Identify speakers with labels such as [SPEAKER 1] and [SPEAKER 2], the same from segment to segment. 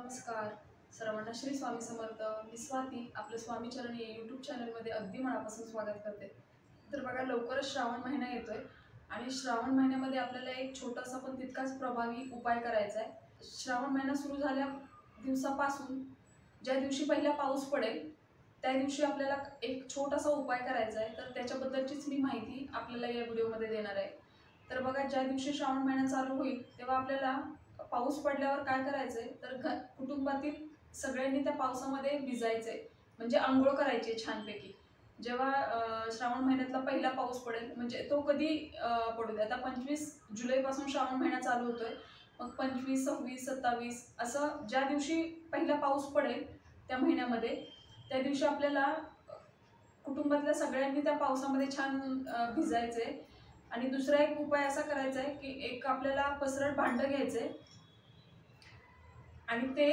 [SPEAKER 1] नमस्कार सर्वांना श्री स्वामी समर्थ। मी स्वाती आपलं स्वामी चरण या यूट्यूब चॅनलमध्ये अगदी मनापासून स्वागत करते। तर बघा, लवकरच श्रावण महिना येतोय आणि श्रावण महिन्यामध्ये आपल्याला एक छोटासा पण तितकाच प्रभावी उपाय करायचा आहे। श्रावण महिना सुरू झाल्या दिवसापासून ज्या दिवशी पहिला पाऊस पडेल त्या दिवशी आपल्याला एक छोटासा उपाय करायचा आहे। तर त्याच्याबद्दलचीच मी माहिती आपल्याला या व्हिडिओमध्ये देणार आहे। तर बघा, ज्या दिवशी श्रावण महिना चालू होईल तेव्हा आपल्याला पाऊस पडल्यावर काय करायचंय तर कुटुंबातील सगळ्यांनी त्या पावसामध्ये भिजायचंय, म्हणजे अंघोळ करायची छानपैकी। जेव्हा श्रावण महिन्यातला पहिला पाऊस पडेल, म्हणजे तो कधी पडू दे, आता 25 जुलैपासून श्रावण महिना चालू होतोय, मग 25, 26, 27 असं ज्या दिवशी पहिला पाऊस पडेल त्या महिन्यामध्ये त्या दिवशी आपल्याला कुटुंबातल्या सगळ्यांनी त्या पावसामध्ये छान भिजायचंय। आणि दुसरा एक उपाय असा करायचा आहे की एक आपल्याला पसरट भांडं घ्यायचंय आणि ते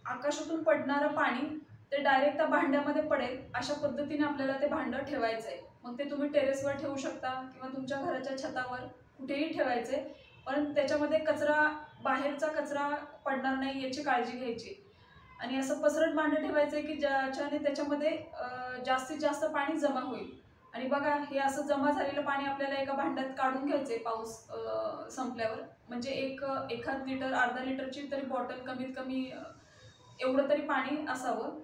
[SPEAKER 1] आकाशातून पडणारं पाणी ते डायरेक्ट त्या भांड्यामध्ये पडेल अशा पद्धतीने आपल्याला ते भांडं ठेवायचंय। मग ते तुम्ही टेरेसवर ठेवू शकता किंवा तुमच्या घराच्या छतावर कुठेही ठेवायचंय, पण त्याच्यामध्ये कचरा, बाहेरचा कचरा पडणार नाही याची काळजी घ्यायची। आणि असं पसरट भांडं ठेवायचंय की ज्याच्याने त्याच्यामध्ये जास्तीत जास्त पाणी जमा होईल। आणि बघा, हे असं जमा झालेलं पाणी आपल्याला एका भांड्यात काढून घ्यायचंय पाऊस संपल्यावर, म्हणजे एखाद लिटर, अर्धा लिटरची तरी बॉटल कमीत कमी एवढं तरी पाणी असावं।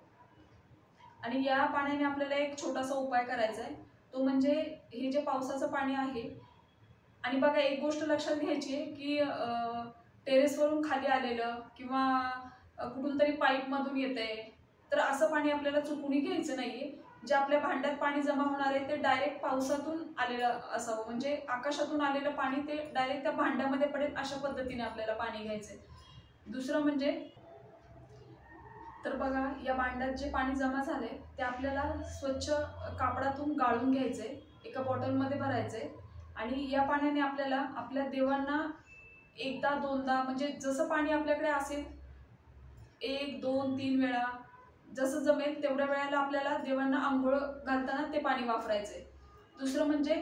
[SPEAKER 1] आणि या पाण्याने आपल्याला एक छोटासा उपाय करायचा आहे, तो म्हणजे हे जे पावसाचं पाणी आहे। आणि बघा, एक गोष्ट लक्षात घ्यायची आहे की टेरेसवरून खाली आलेलं किंवा कुठून तरी पाईपमधून येतंय तर असं पाणी आपल्याला चुकूनही घ्यायचं नाहीये। जे आपल्या भांड्यात पाणी जमा होणार आहे ते डायरेक्ट पावसातून आलेलं असावं, म्हणजे आकाशातून आलेलं पाणी ते डायरेक्ट त्या भांड्यामध्ये पडेल अशा पद्धतीने आपल्याला पाणी घ्यायचंय। दुसरं म्हणजे तर बघा, या भांड्यात जे पाणी जमा झाले ते आपल्याला स्वच्छ कापडातून गाळून घ्यायचंय, एका बॉटलमध्ये भरायचंय। आणि या पाण्याने आपल्याला आपल्या देवांना एकदा दोनदा, म्हणजे जसं पाणी आपल्याकडे असेल 1, 2, 3 वेळा जसं जमेल तेवढ्या वेळेला आपल्याला देवांना आंघोळ घालताना ते पाणी वापरायचंय। दुसरं म्हणजे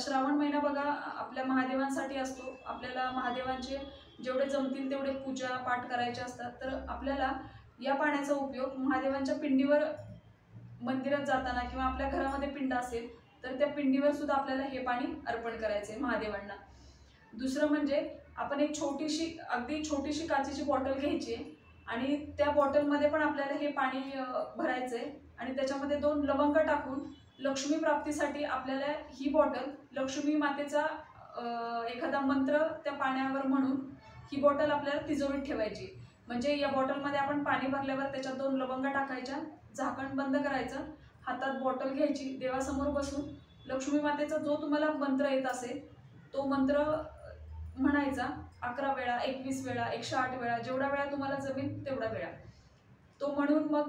[SPEAKER 1] श्रावण महिना बघा आपल्या महादेवांसाठी असतो। आपल्याला महादेवांचे जेवढे जमतील तेवढे पूजा पाठ करायचे असतात, तर आपल्याला या पाण्याचा उपयोग महादेवांच्या पिंडीवर, मंदिरात जाताना किंवा आपल्या घरामध्ये पिंड असेल तर त्या पिंडीवर सुद्धा आपल्याला हे पाणी अर्पण करायचंय महादेवांना। दुसरं म्हणजे आपण एक छोटीशी, अगदी छोटीशी काचेची बॉटल घ्यायची आणि त्या बॉटलमध्ये पण आपल्याला हे पाणी भरायचंय आणि त्याच्यामध्ये 2 लवंग टाकून लक्ष्मी प्राप्तीसाठी आपल्याला ही बॉटल लक्ष्मी मातेचा एखादा मंत्र त्या पाण्यावर म्हणून ही बॉटल आपल्याला तिजोरीत ठेवायची। म्हणजे या बॉटलमध्ये आपण पाणी भरल्यावर त्याच्यात 2 लवंग टाकायच्या, झाकण बंद करायचं, हातात बॉटल घ्यायची, देवासमोर बसून लक्ष्मी मातेचा जो तुम्हाला मंत्र येत असेल तो मंत्र म्हणायचा 11 वेळा, 21 वेळा, 108 वेळा, जेवढा वेळा तुम्हाला जमेल तेवढा वेळा तो म्हणून मग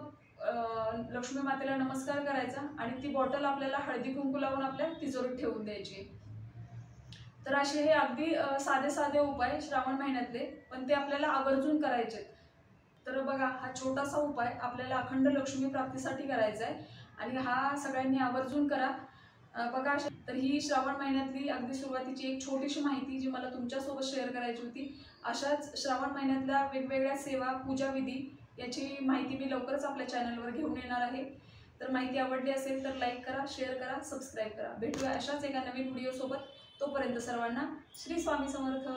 [SPEAKER 1] लक्ष्मी मातेला नमस्कार करायचा आणि ती बॉटल आपल्याला हळदी कुंकू लावून आपल्या तिजोरीत ठेवून द्यायची। तर असे हे अगदी साधे साधे उपाय श्रावण महिन्यातले, पण ते आपल्याला आवर्जून करायचे। तर बघा, हा छोटासा उपाय आपल्याला अखंड लक्ष्मी प्राप्तीसाठी करायचा आहे आणि हा सगळ्यांनी आवर्जून करा। बघा, तर ही श्रावण महिन्यातली अगदी सुरुवातीची एक छोटीशी माहिती जी मला तुमच्यासोबत शेअर करायची होती। अशाच श्रावण महिन्यातल्या वेगवेगळ्या सेवा, पूजाविधी याची माहिती मी लवकरच आपल्या चॅनलवर घेऊन येणार आहे। तर माहिती आवडली असेल तर लाईक करा, शेअर करा, सबस्क्राईब करा। भेटूया अशाच एका नवीन व्हिडिओसोबत। तोपर्यंत सर्वांना श्री स्वामी समर्थ।